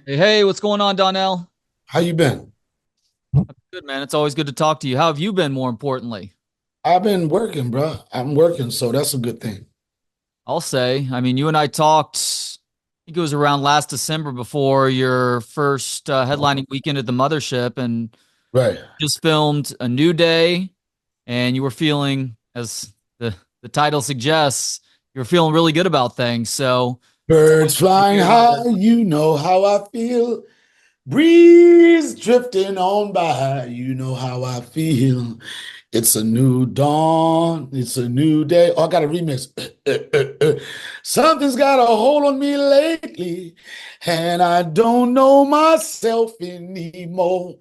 Hey, what's going on, Donnell? How you been? Good, man. It's always good to talk to you. How have you been, more importantly? I've been working, bro. I'm working, so that's a good thing. I'll say. I mean, you and I talked, I think it was around last December before your first headlining weekend at the Mothership, and Right. just filmed A New Day, and you were feeling, as the title suggests, you were feeling really good about things. So it's always Birds good to flying hear that. high, you know how I feel. Breeze drifting on by, you know how I feel. It's a new dawn, it's a new day. Oh, I got a remix. Something's got a hold on me lately, and I don't know myself anymore.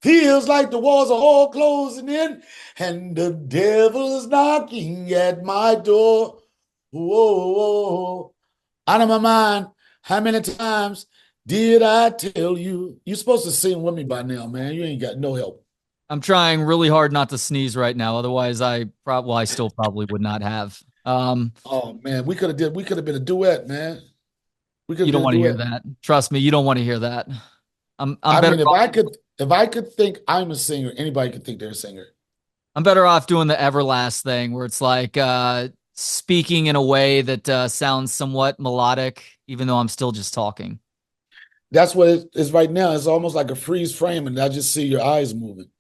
Feels like the walls are all closing in, and the devil's knocking at my door. Whoa, whoa, out of my mind. How many times did I tell you? You're supposed to sing with me by now, man. You ain't got no help. I'm trying really hard not to sneeze right now. Otherwise, I still probably would not have. Oh man, we could have been a duet, man. We could You have don't been a want to hear duet. that. Trust me, you don't want to hear that. I'm I better mean, if I could think I'm a singer, anybody could think they're a singer. I'm better off doing the Everlast thing where it's like speaking in a way that sounds somewhat melodic, even though I'm still just talking. That's what it is right now. It's almost like a freeze frame, and I just see your eyes moving.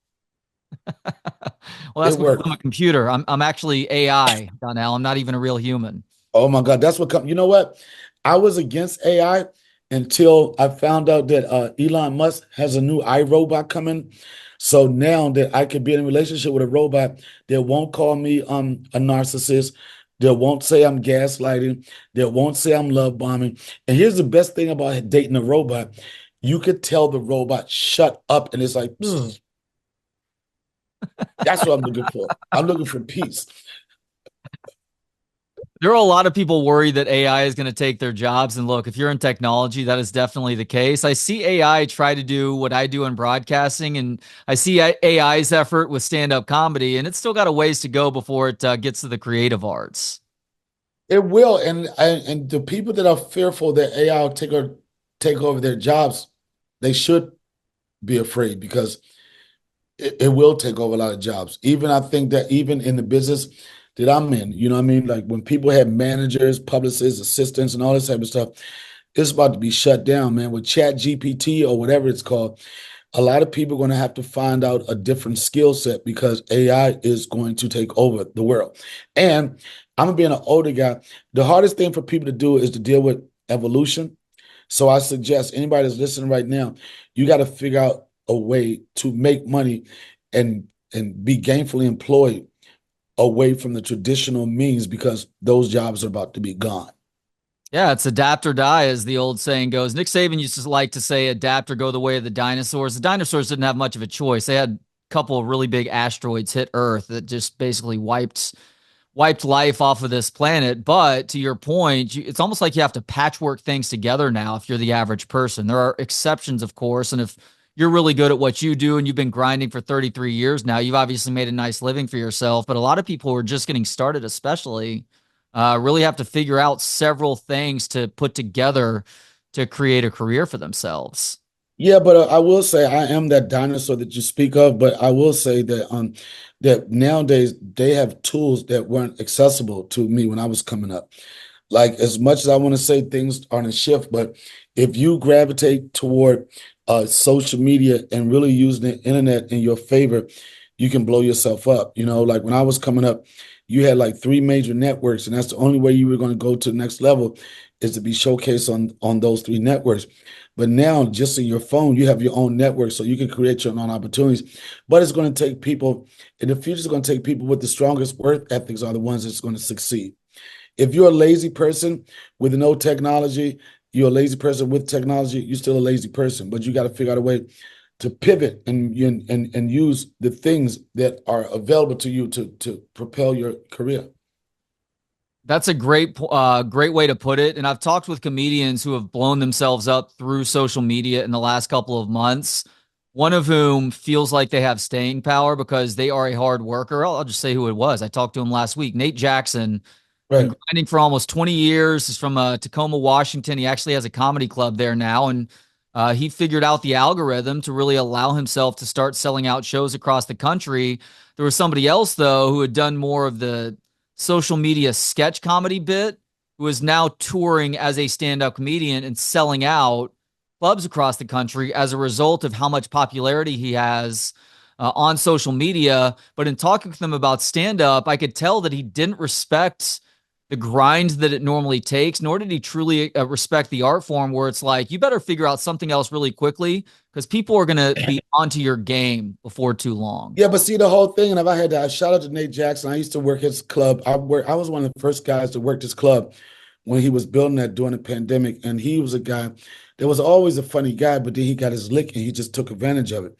Well, that's It because worked. I'm a computer. I'm actually AI, Donnell. I'm not even a real human. Oh my God, that's what come. You know what? I was against AI until I found out that Elon Musk has a new iRobot coming. So now that I could be in a relationship with a robot that won't call me a narcissist, that won't say I'm gaslighting, that won't say I'm love bombing. And here's the best thing about dating a robot. You could tell the robot, shut up, and it's like, "Bzz." That's what I'm looking for. I'm looking for peace. There are a lot of people worried that AI is going to take their jobs. And look, if you're in technology, that is definitely the case. I see AI try to do what I do in broadcasting, and I see AI's effort with stand up comedy, and it's still got a ways to go before it gets to the creative arts. It will, and the people that are fearful that AI will take over their jobs, they should be afraid because it will take over a lot of jobs. Even I think that even in the business that I'm in, you know what I mean? Like when people have managers, publicists, assistants, and all this type of stuff, it's about to be shut down, man. With Chat GPT or whatever it's called, a lot of people are going to have to find out a different skill set because AI is going to take over the world. And I'm being an older guy. The hardest thing for people to do is to deal with evolution. So I suggest anybody that's listening right now, you got to figure out a way to make money and be gainfully employed away from the traditional means because those jobs are about to be gone. Yeah, it's adapt or die, as the old saying goes. Nick Saban used to like to say, adapt or go the way of the dinosaurs. The dinosaurs didn't have much of a choice. They had a couple of really big asteroids hit Earth that just basically wiped life off of this planet. But to your point, it's almost like you have to patchwork things together now if you're the average person. There are exceptions, of course. And if you're really good at what you do and you've been grinding for 33 years now, you've obviously made a nice living for yourself. But a lot of people who are just getting started, especially, really have to figure out several things to put together to create a career for themselves. Yeah, but I will say I am that dinosaur that you speak of. But I will say that nowadays they have tools that weren't accessible to me when I was coming up. Like as much as I want to say things aren't a shift, but if you gravitate toward social media and really using the internet in your favor, you can blow yourself up. You know, like when I was coming up, you had like three major networks, and that's the only way you were going to go to the next level is to be showcased on those three networks. But now, just in your phone, you have your own network, so you can create your own opportunities. But it's going to take people in the future. It's going to take people with the strongest work ethics are the ones that's going to succeed. If you're a lazy person with no technology, you're a lazy person with technology, you're still a lazy person. But you got to figure out a way to pivot and use the things that are available to you to propel your career. That's a great way to put it. And I've talked with comedians who have blown themselves up through social media in the last couple of months. One of whom feels like they have staying power because they are a hard worker. I'll just say who it was. I talked to him last week. Nate Jackson been Right. grinding for almost 20 years. He's from Tacoma, Washington. He actually has a comedy club there now. And he figured out the algorithm to really allow himself to start selling out shows across the country. There was somebody else, though, who had done more of the social media sketch comedy bit, who is now touring as a stand up comedian and selling out clubs across the country as a result of how much popularity he has on social media. But in talking with him about stand up, I could tell that he didn't respect the grind that it normally takes, nor did he truly respect the art form where it's like, you better figure out something else really quickly because people are going to be onto your game before too long. Yeah, but see the whole thing, and if I had to shout out to Nate Jackson, I used to work his club. I was one of the first guys to work his club when he was building that during the pandemic. And he was a guy that was always a funny guy, but then he got his lick and he just took advantage of it.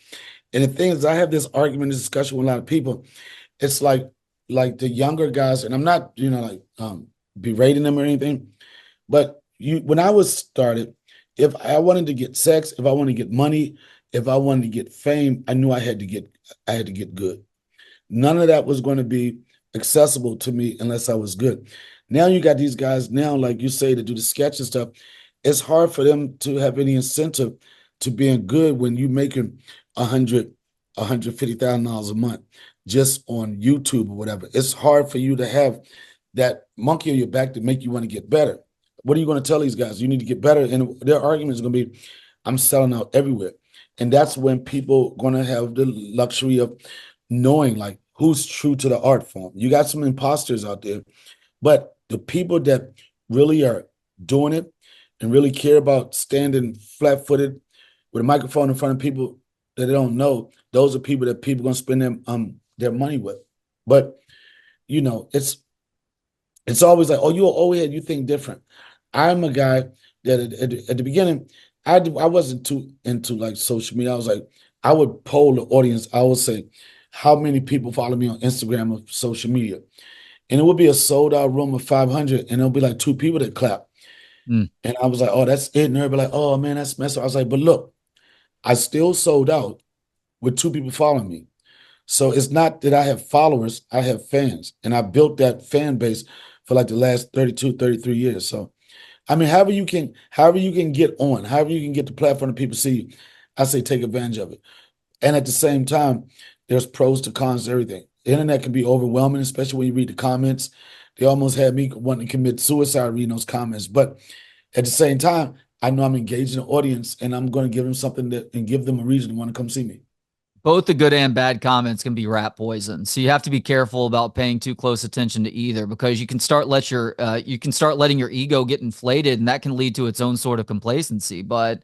And the thing is, I have this argument, this discussion with a lot of people. It's like the younger guys, and I'm not, like berating them or anything, but when I was started, if I wanted to get sex, if I wanted to get money, if I wanted to get fame, I knew I had to get good. None of that was going to be accessible to me unless I was good. Now you got these guys now, like you say, to do the sketch and stuff. It's hard for them to have any incentive to being good when you making $150,000 a month just on YouTube or whatever. It's hard for you to have that monkey on your back to make you want to get better. What are you going to tell these guys? You need to get better. And their argument is going to be, I'm selling out everywhere. And that's when people going to have the luxury of knowing like who's true to the art form. You got some imposters out there, but the people that really are doing it and really care about standing flat-footed with a microphone in front of people that they don't know, those are people that people going to spend their money with. But it's always like, oh, you're an old head, you think different. I'm a guy that at the beginning, I wasn't too into like social media. I was like, I would poll the audience. I would say, how many people follow me on Instagram or social media? And it would be a sold out room of 500, and it'll be like two people that clap. Mm. And I was like, oh, that's it. And everybody like, oh man, that's messed up. I was like, but look, I still sold out with two people following me. So it's not that I have followers, I have fans. And I built that fan base for like the last 32, 33 years. So I mean, however you can get on, however you can get the platform that people see you, I say take advantage of it. And at the same time, there's pros to cons to everything. The internet can be overwhelming, especially when you read the comments. They almost had me wanting to commit suicide reading those comments. But at the same time, I know I'm engaging the audience and I'm going to give them something and give them a reason to want to come see me. Both the good and bad comments can be rat poison. So you have to be careful about paying too close attention to either because you can start letting your ego get inflated and that can lead to its own sort of complacency. But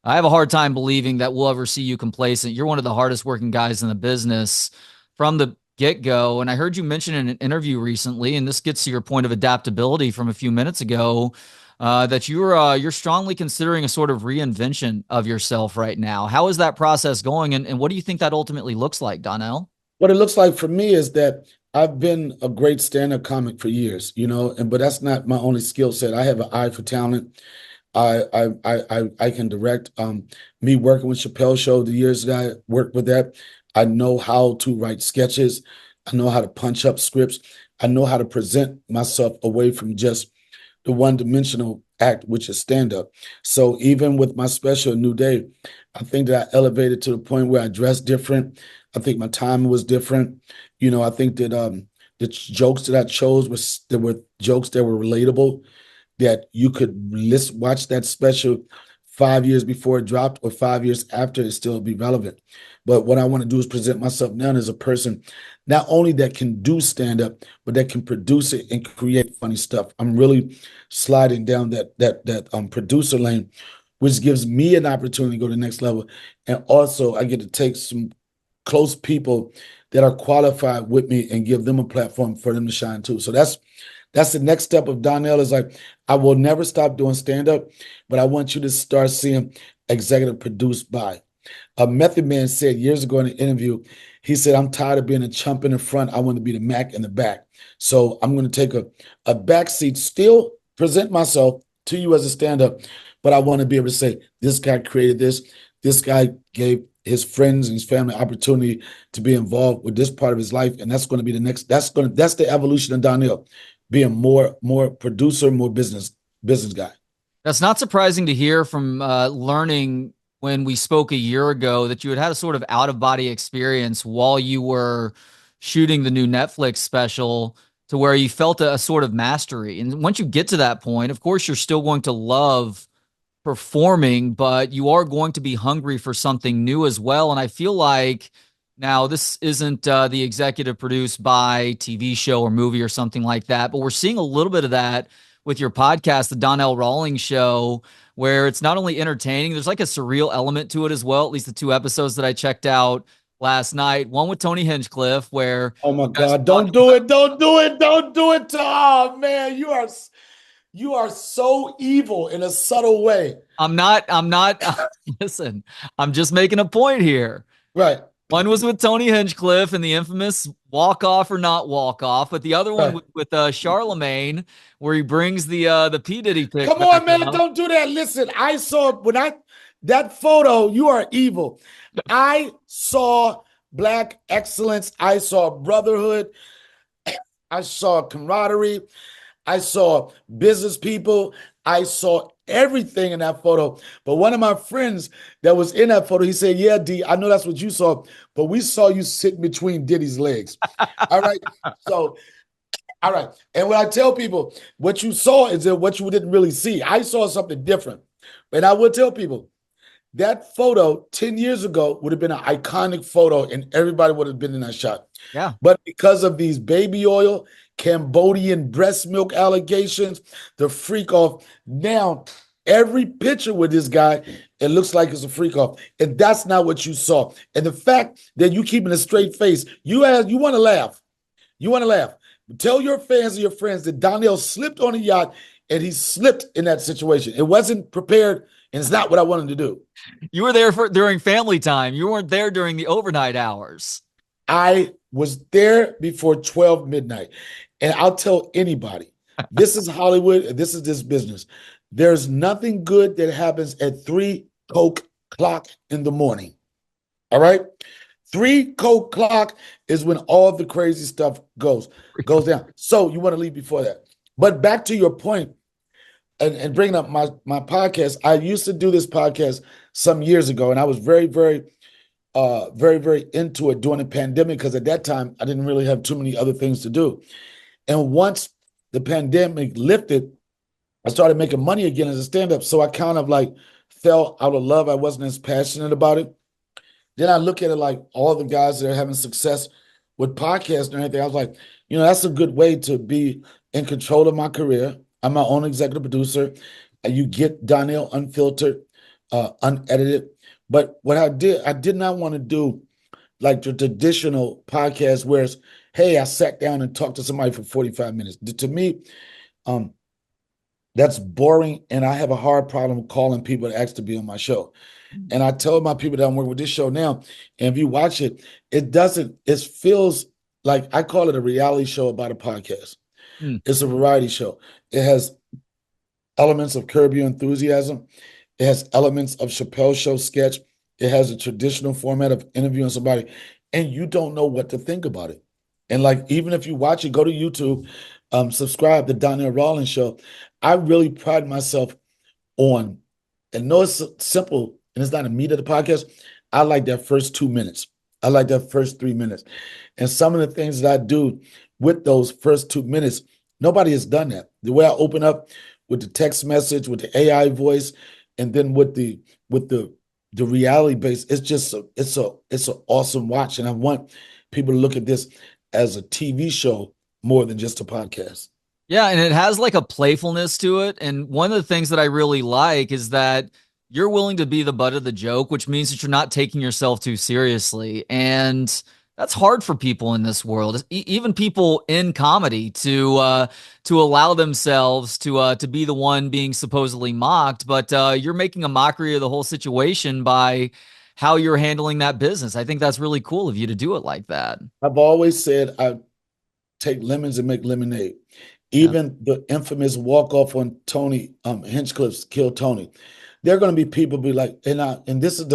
I have a hard time believing that we'll ever see you complacent. You're one of the hardest working guys in the business from the get go. And I heard you mention in an interview recently, and this gets to your point of adaptability from a few minutes ago, that you're strongly considering a sort of reinvention of yourself right now. How is that process going, and what do you think that ultimately looks like, Donnell? What it looks like for me is that I've been a great stand-up comic for years, but that's not my only skill set. I have an eye for talent. I can direct. Me working with Chappelle Show the years that I worked with that, I know how to write sketches. I know how to punch up scripts. I know how to present myself away from just the one-dimensional act, which is stand-up. So even with my special New Day, I think that I elevated to the point where I dressed different. I think my timing was different. I think that the jokes that I chose were jokes that were relatable, that you could watch that special 5 years before it dropped or 5 years after it still be relevant. But what I want to do is present myself now as a person, not only that can do stand up, but that can produce it and create funny stuff. I'm really sliding down that producer lane, which gives me an opportunity to go to the next level. And also I get to take some close people that are qualified with me and give them a platform for them to shine too. So that's the next step of Donnell is like, I will never stop doing stand-up, but I want you to start seeing executive produced by. A Method Man said years ago in an interview, he said, I'm tired of being a chump in the front. I want to be the Mac in the back. So I'm going to take a back seat, still present myself to you as a stand-up, but I want to be able to say, this guy created this. This guy gave his friends and his family opportunity to be involved with this part of his life. And that's going to be the next, that's the evolution of Donnell. being more producer, more business guy. That's not surprising to hear from learning when we spoke a year ago that you had had a sort of out of body experience while you were shooting the new Netflix special to where you felt a sort of mastery. And once you get to that point, of course, you're still going to love performing, but you are going to be hungry for something new as well. And I feel like now this isn't the executive produced by TV show or movie or something like that, but we're seeing a little bit of that with your podcast, the Donnell Rawlings show, where it's not only entertaining, there's like a surreal element to it as well. At least the two episodes that I checked out last night, one with Tony Hinchcliffe, where Oh my you guys God! are Don't talking do about. it! Don't do it! Don't do it! Oh man, you are so evil in a subtle way. I'm not, listen, I'm just making a point here. Right, One was with Tony Hinchcliffe and the infamous walk off or not walk off, but the other one right. with Charlemagne, where he brings the P Diddy pick Come back on, man! up. Don't do that. Listen, I saw when I that photo. You are evil. I saw black excellence. I saw brotherhood. I saw camaraderie. I saw business people. I saw everything in that photo. But one of my friends that was in that photo, he said, "Yeah, D, I know that's what you saw, but we saw you sitting between Diddy's legs." All right. So, all right. And when I tell people what you saw is that what you didn't really see, I saw something different. And I would tell people that photo 10 years ago would have been an iconic photo and everybody would have been in that shot. Yeah. But because of these baby oil, Cambodian breast milk allegations, the freak off, now every picture with this guy, it looks like it's a freak off. And that's not what you saw. And the fact that you keeping a straight face, you want to laugh. You want to laugh. Tell your fans and your friends that Donnell slipped on a yacht and he slipped in that situation. It wasn't prepared and it's not what I wanted to do. You were there for during family time. You weren't there during the overnight hours. I was there before 12 midnight. And I'll tell anybody, this is Hollywood, and this is this business. There's nothing good that happens at 3 o'clock in the morning. All right? 3 o'clock is when all the crazy stuff goes down. So you want to leave before that. But back to your point, and bringing up my podcast, I used to do this podcast some years ago, and I was very into it during the pandemic because at that time I didn't really have too many other things to do. And once the pandemic lifted, I started making money again as a stand-up. So I kind of like fell out of love. I wasn't as passionate about it. Then I look at it like all the guys that are having success with podcasts and everything. I was like, that's a good way to be in control of my career. I'm my own executive producer. You get Donnell unfiltered, unedited. But what I did not want to do like the traditional podcast where it's, hey, I sat down and talked to somebody for 45 minutes. To me, um, that's boring, and I have a hard problem calling people to ask to be on my show. And I tell my people that I'm working with this show now, and if you watch it, it feels like I call it a reality show about a podcast. Hmm. It's a variety show. It has elements of Curb Your Enthusiasm. It has elements of Chappelle Show sketch. It has a traditional format of interviewing somebody, and you don't know what to think about it. And like, even if you watch it, go to YouTube, subscribe to Donnell Rawlings Show. I really pride myself on, and know it's simple and it's not a meat of the podcast. I like that first 2 minutes. I like that first 3 minutes. And some of the things that I do with those first 2 minutes, nobody has done that. The way I open up with the text message, with the AI voice, and then with the reality base, it's an awesome watch. And I want people to look at this as a TV show more than just a podcast. Yeah, and it has like a playfulness to it. And one of the things that I really like is that you're willing to be the butt of the joke, which means that you're not taking yourself too seriously. And that's hard for people in this world, even people in comedy, to allow themselves to be the one being supposedly mocked. But you're making a mockery of the whole situation by how you're handling that business. I think that's really cool of you to do it like that. I've always said I take lemons and make lemonade. Yeah. Even the infamous walk off on Tony Hinchcliffe's Kill Tony. There are going to be people be like, and this is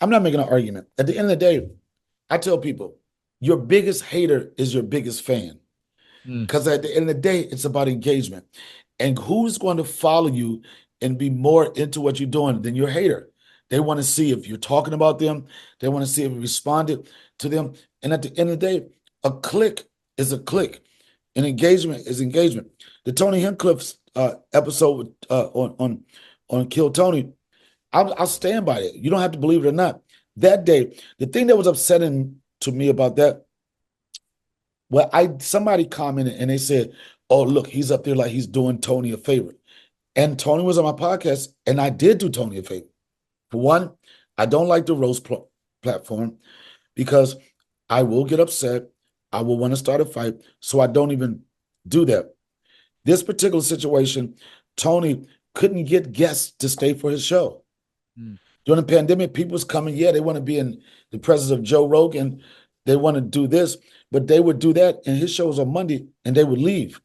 I'm not making an argument. At the end of the day, I tell people, your biggest hater is your biggest fan. Mm. Because at the end of the day, it's about engagement. And who's going to follow you and be more into what you're doing than your hater? They want to see if you're talking about them. They want to see if you responded to them. And at the end of the day, a click is a click. And engagement is engagement. The Tony Hinchcliffe's episode on Kill Tony, I'll stand by it. You don't have to believe it or not. That day, the thing that was upsetting to me about that, well, somebody commented and they said, "Oh, look, he's up there like he's doing Tony a favor." And Tony was on my podcast, and I did do Tony a favor. For one, I don't like the roast platform because I will get upset. I will want to start a fight, so I don't even do that. This particular situation, Tony couldn't get guests to stay for his show. Mm. During the pandemic, people was coming, yeah, they want to be in the presence of Joe Rogan. They want to do this, but they would do that, and his show was on Monday, and they would leave.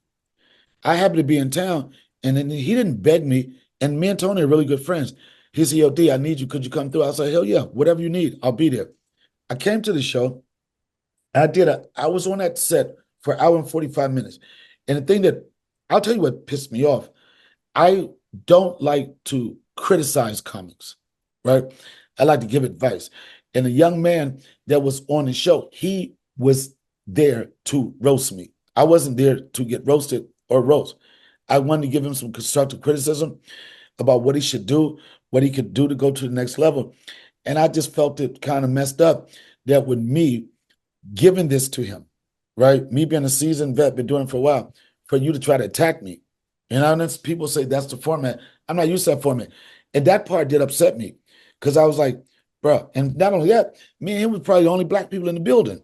I happened to be in town, and then he didn't beg me, and me and Tony are really good friends. He said, "Yo, D, I need you. Could you come through?" I was like, "Hell yeah, whatever you need, I'll be there." I came to the show. I was on that set for an hour and 45 minutes. And the thing that I'll tell you what pissed me off. I don't like to criticize comics, right? I like to give advice. And the young man that was on the show, he was there to roast me. I wasn't there to get roasted or roast. I wanted to give him some constructive criticism about what he should do, what he could do to go to the next level. And I just felt it kind of messed up that with me giving this to him, right? Me being a seasoned vet, been doing it for a while, for you to try to attack me. And honest, people say that's the format. I'm not used to that format. And that part did upset me because I was like, bro, and not only that, me and him was probably the only black people in the building.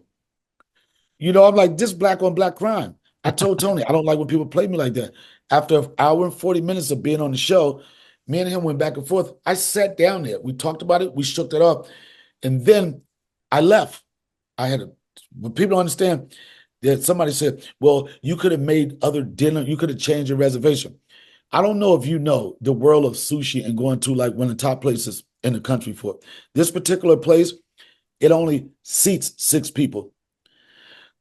I'm like, this black on black crime. I told Tony, I don't like when people play me like that. After an hour and 40 minutes of being on the show, me and him went back and forth. I sat down there. We talked about it. We shook it up. And then I left. I had a, when people don't understand that somebody said, well, you could have made other dinner. You could have changed your reservation. I don't know if you know the world of sushi and going to like one of the top places in the country for it. This particular place, it only seats 6 people.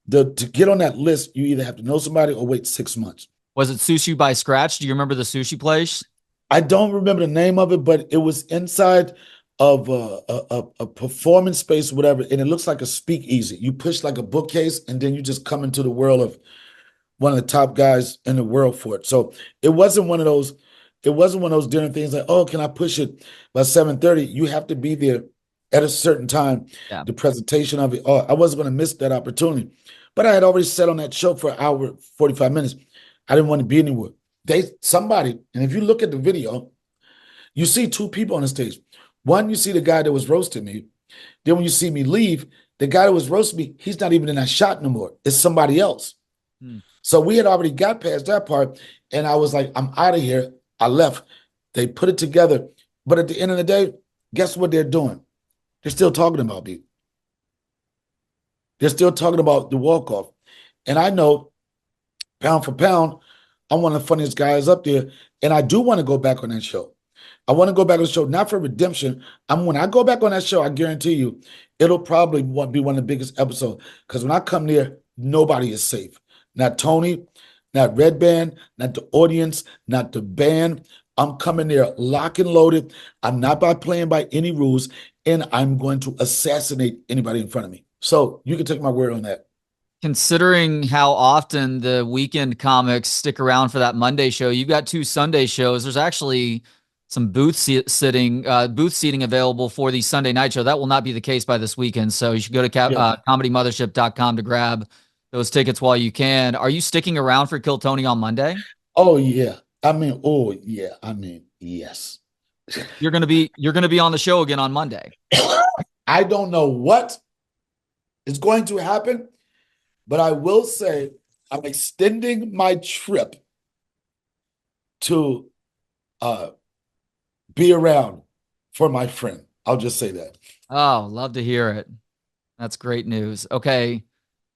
To get on that list, you either have to know somebody or wait 6 months. Was it Sushi by Scratch? Do you remember the sushi place? I don't remember the name of it, but it was inside of a performance space, whatever, and it looks like a speakeasy. You push like a bookcase, and then you just come into the world of one of the top guys in the world for it. So it wasn't one of those. It wasn't one of those dinner things like, oh, can I push it by 7:30? You have to be there at a certain time. Yeah. The presentation of it. Oh, I wasn't going to miss that opportunity, but I had already sat on that show for an hour, 45 minutes. I didn't want to be anywhere. Somebody, and if you look at the video, you see 2 people on the stage. One, you see the guy that was roasting me. Then when you see me leave, the guy that was roasting me, he's not even in that shot no more. It's somebody else. Hmm. So we had already got past that part, and I was like, I'm out of here. I left. They put it together. But at the end of the day, guess what they're doing? They're still talking about me. They're still talking about the walk-off. And I know, pound for pound, I'm one of the funniest guys up there, and I do want to go back on that show. I want to go back on the show, not for redemption. When I go back on that show, I guarantee you, it'll probably be one of the biggest episodes. Because when I come there, nobody is safe. Not Tony, not Red Band, not the audience, not the band. I'm coming there lock and loaded. I'm not playing by any rules, and I'm going to assassinate anybody in front of me. So you can take my word on that. Considering how often the weekend comics stick around for that Monday show, you've got 2 Sunday shows. There's actually some booth seating available for the Sunday night show. That will not be the case by this weekend. So you should go to comedymothership.com to grab those tickets while you can. Are you sticking around for Kill Tony on Monday? Oh yeah. Oh yeah. Yes. You're gonna be on the show again on Monday. I don't know what is going to happen, but I will say I'm extending my trip to be around for my friend. I'll just say that. Oh, love to hear it. That's great news. Okay.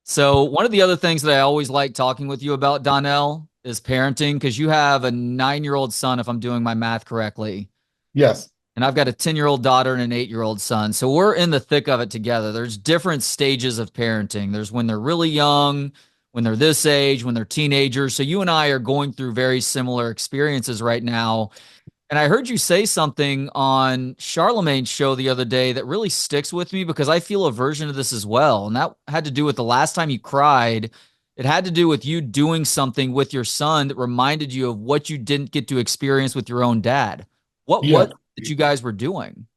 So one of the other things that I always like talking with you about, Donnell, is parenting, because you have a 9-year-old son, if I'm doing my math correctly. Yes. And I've got a 10-year-old daughter and an 8-year-old son. So we're in the thick of it together. There's different stages of parenting. There's when they're really young, when they're this age, when they're teenagers. So you and I are going through very similar experiences right now. And I heard you say something on Charlemagne's show the other day that really sticks with me because I feel a version of this as well. And that had to do with the last time you cried. It had to do with you doing something with your son that reminded you of what you didn't get to experience with your own dad. What was Yeah. it that you guys were doing?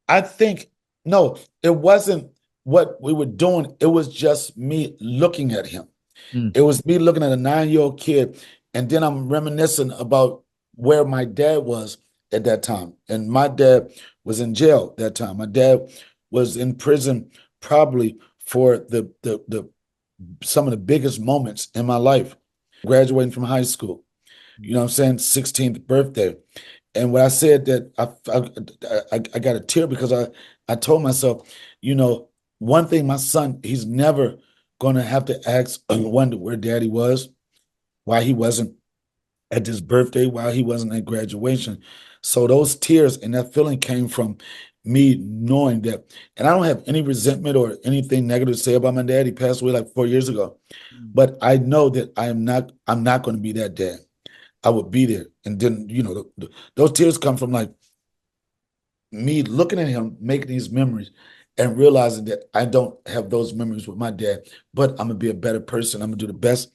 I think, no, it wasn't what we were doing. It was just me looking at him. Mm, It was me looking at a 9-year-old kid. And then I'm reminiscing about where my dad was at that time. And my dad was in jail that time. My dad was in prison probably for the some of the biggest moments in my life. Graduating from high school, you know what I'm saying? 16th birthday. And when I said that, I got a tear because I told myself, one thing, my son, he's never going to have to ask, wonder where daddy was, why he wasn't at his birthday, why he wasn't at graduation. So those tears and that feeling came from me knowing that. And I don't have any resentment or anything negative to say about my dad. He passed away like 4 years ago. mm. But I know that I'm not going to be that dad. I would be there. And then, those tears come from like me looking at him, making these memories and realizing that I don't have those memories with my dad, but I'm gonna be a better person. I'm gonna do the best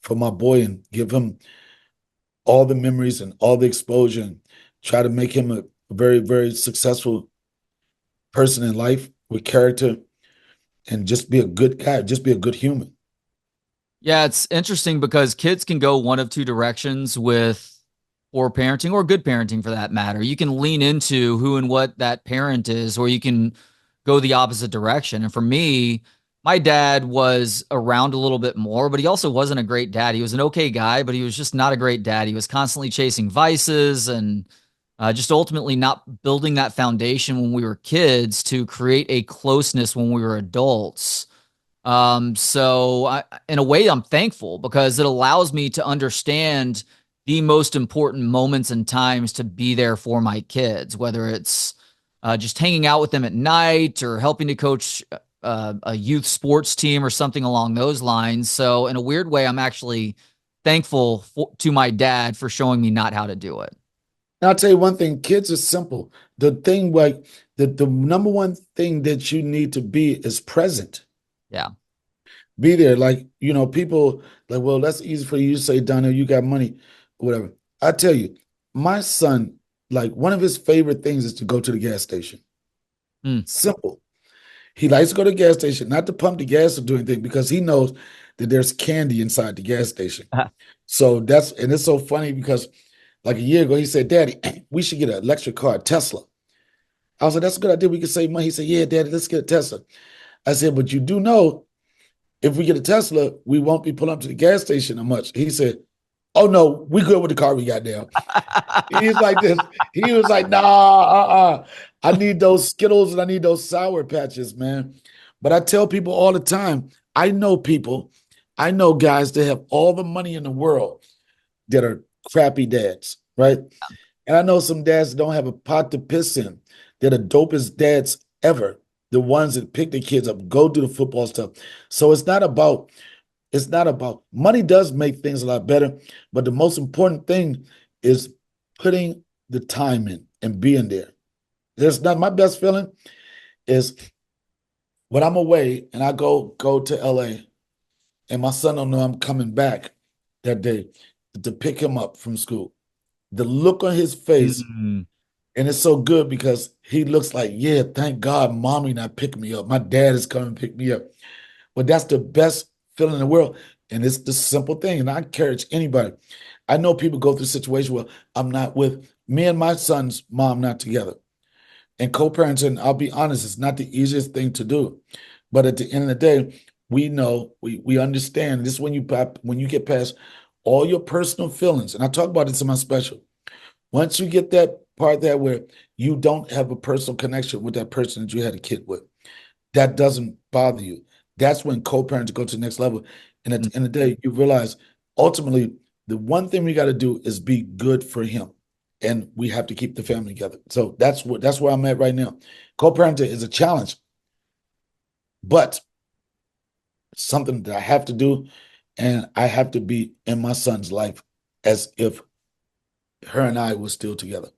for my boy and give him all the memories and all the exposure and try to make him a very, very successful person in life with character and just be a good guy, just be a good human. Yeah, it's interesting because kids can go one of two directions with poor parenting or good parenting for that matter. You can lean into who and what that parent is, or you can go the opposite direction. And for me, my dad was around a little bit more, but he also wasn't a great dad. He was an okay guy, but he was just not a great dad. He was constantly chasing vices and just ultimately not building that foundation when we were kids to create a closeness when we were adults. In a way, I'm thankful because it allows me to understand the most important moments and times to be there for my kids, whether it's just hanging out with them at night or helping to coach a youth sports team or something along those lines. So, in a weird way, I'm actually thankful to my dad for showing me not how to do it. And I'll tell you one thing, kids are simple. The thing like the number one thing that you need to be is present. Yeah. Be there. Like, people like, well, that's easy for you to say, Donnell, you got money, whatever. I tell you, my son, like one of his favorite things is to go to the gas station. Mm. Simple. He likes to go to the gas station, not to pump the gas or do anything, because he knows that there's candy inside the gas station. So and it's so funny because like a year ago, he said, Daddy, we should get an electric car, a Tesla. I was like, that's a good idea. We can save money. He said, yeah, Daddy, let's get a Tesla. I said, but you do know if we get a Tesla, we won't be pulling up to the gas station that much. He said, oh no, we good with the car we got now. He's like this. He was like, nah, I need those Skittles and I need those Sour Patches, man. But I tell people all the time, I know guys that have all the money in the world that are crappy dads, right? And I know some dads that don't have a pot to piss in. They're the dopest dads ever. The ones that pick the kids up, go do the football stuff. So it's not about money does make things a lot better, but the most important thing is putting the time in and being there. There's not my best feeling is when I'm away and I go to LA and my son don't know I'm coming back that day to pick him up from school. The look on his face, Mm. and it's so good because he looks like, yeah, thank God mommy not picking me up. My dad is coming to pick me up. But that's the best feeling in the world. And it's the simple thing. And I encourage anybody. I know people go through situations where I'm not with me and my son's mom not together. And co-parenting, I'll be honest, it's not the easiest thing to do. But at the end of the day, we know, we understand. This is when you get past all your personal feelings. And I talk about this in my special. Once you get that part there where you don't have a personal connection with that person that you had a kid with, that doesn't bother you. That's when co-parents go to the next level. And at Mm. the end of the day, you realize ultimately the one thing we got to do is be good for him. And we have to keep the family together. So that's where I'm at right now. Co-parenting is a challenge, but something that I have to do, and I have to be in my son's life as if her and I were still together.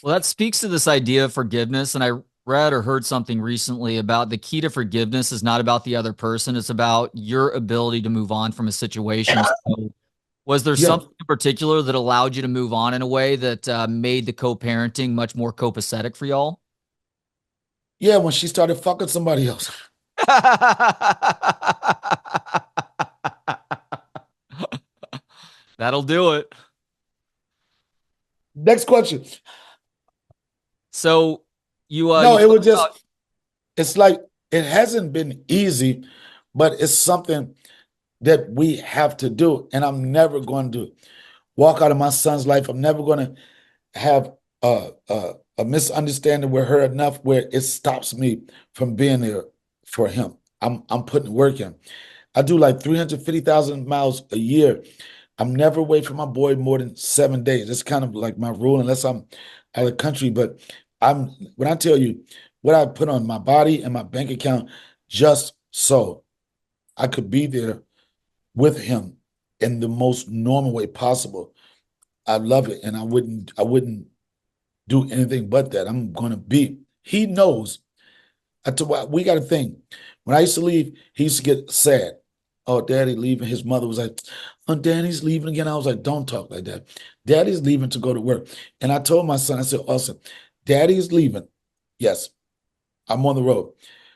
Well, that speaks to this idea of forgiveness. And I read or heard something recently about the key to forgiveness is not about the other person, it's about your ability to move on from a situation. So, was there Yeah, something in particular that allowed you to move on in a way that made the co parenting much more copacetic for y'all? yeah, when she started fucking somebody else. That'll do it. Next question. So No, you it talk was just, about it's like, it hasn't been easy, but it's something that we have to do. And I'm never going to walk out of my son's life. I'm never going to have a misunderstanding with her enough where it stops me from being there for him. I'm putting work in. I do like 350,000 miles a year. I'm never away from my boy more than 7 days. It's kind of like my rule, unless I'm out of the country. But I'm when I tell you what I put on my body and my bank account just so I could be there with him in the most normal way possible. I love it, and I wouldn't do anything but that. I'm gonna be. He knows. We got a thing. When I used to leave, he used to get sad. Oh, daddy leaving. His mother was like, oh, daddy's leaving again. I was like, don't talk like that. Daddy's leaving to go to work. And I told my son, I said, Austin, daddy's leaving. Yes, I'm on the road.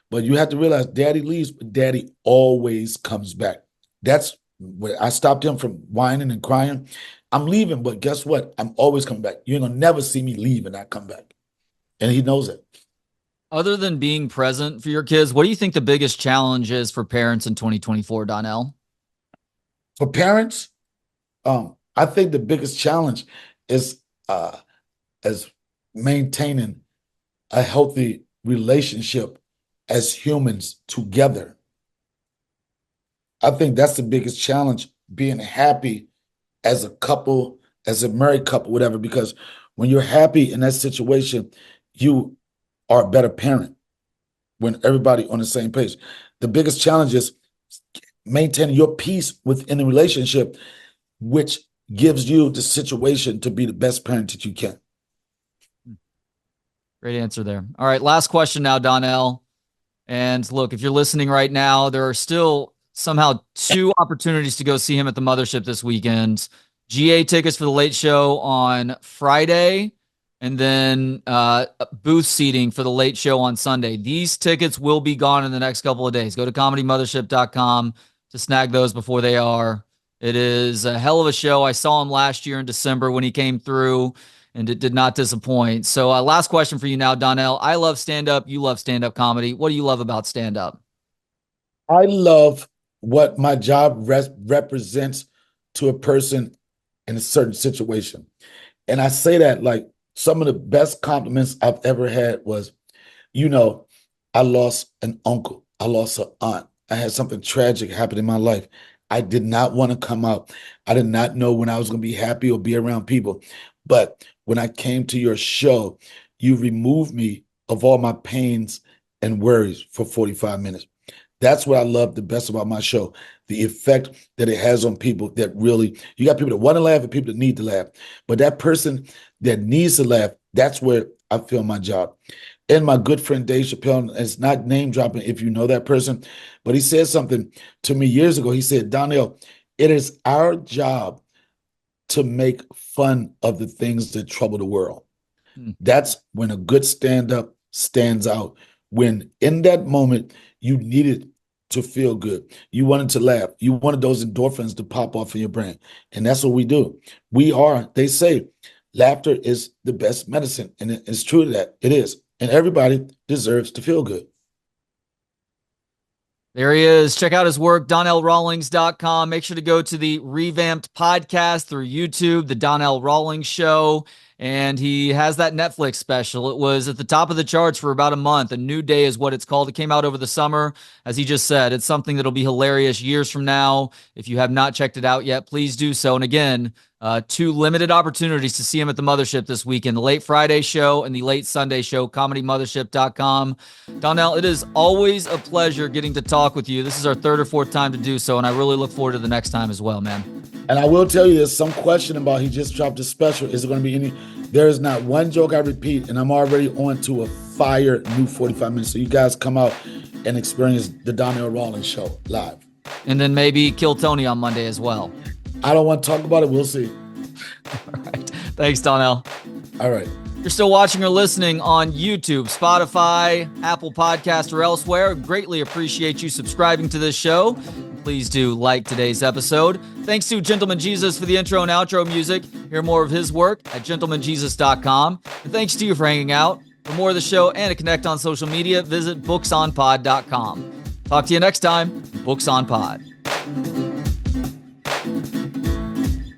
But you have to realize daddy leaves, but daddy always comes back. That's where I stopped him from whining and crying. I'm leaving, but guess what? I'm always coming back. You're gonna never see me leave and not come back. And he knows it. other than being present for your kids, what do you think the biggest challenge is for parents in 2024, Donnell? For parents, I think the biggest challenge is as maintaining a healthy relationship as humans together. I think that's the biggest challenge, being happy as a couple, as a married couple, whatever, because when you're happy in that situation, you are a better parent when everybody on the same page. The biggest challenge is maintaining your peace within the relationship, which gives you the situation to be the best parent that you can. Great answer there. All right, last question now, Donnell. And look, if you're listening right now, there are still somehow two opportunities to go see him at the Mothership this weekend. GA tickets for the late show on Friday, and then booth seating for the late show on Sunday. These tickets will be gone in the next couple of days. Go to comedymothership.com to snag those before they are. It is a hell of a show. I saw him last year in December when he came through, and it did not disappoint. So, last question for you now, Donnell. I love stand up. You love stand up comedy. What do you love about stand up? I love what my job represents to a person in a certain situation. And I say that like some of the best compliments I've ever had was, you know, I lost an uncle, I lost an aunt, I had something tragic happen in my life. I did not want to come out. I did not know when I was going to be happy or be around people. But when I came to your show, you removed me of all my pains and worries for 45 minutes. That's what I love the best about my show. The effect that it has on people that really, you got people that want to laugh and people that need to laugh. But that person that needs to laugh, that's where I feel my job. And my good friend Dave Chappelle, it's not name dropping if you know that person, but he said something to me years ago. He said, Donnell, it is our job to make fun of the things that trouble the world. Hmm. That's when a good stand up stands out. When in that moment you needed to feel good, you wanted to laugh, you wanted those endorphins to pop off in your brain. And that's what we do. They say, laughter is the best medicine. And it's true to that. It is. And everybody deserves to feel good. There he is. Check out his work, DonnellRawlings.com. Make sure to go to the revamped podcast through YouTube, The Donnell Rawlings Show. And he has that Netflix special. It was at the top of the charts for about a month. A New Day is what it's called. It came out over the summer. As he just said, it's something that'll be hilarious years from now. If you have not checked it out yet, please do so. And again, Two limited opportunities to see him at the Mothership this weekend, the late Friday show and the late Sunday show, comedymothership.com. Donnell, it is always a pleasure getting to talk with you. This is our third or fourth time to do so, and I really look forward to the next time as well, man. And I will tell you, there's some question about he just dropped a special. Is there going to be any? There is not one joke I repeat, and I'm already on to a fire new 45 minutes. So you guys come out and experience the Donnell Rawlings show live. And then maybe KillTony on Monday as well. I don't want to talk about it. We'll see. All right. Thanks, Donnell. All right. You're still watching or listening on YouTube, Spotify, Apple Podcast, or elsewhere. Greatly appreciate you subscribing to this show. Please do like today's episode. Thanks to Gentleman Jesus for the intro and outro music. Hear more of his work at gentlemanjesus.com. And thanks to you for hanging out. For more of the show and to connect on social media, visit booksonpod.com. Talk to you next time. Books on Pod.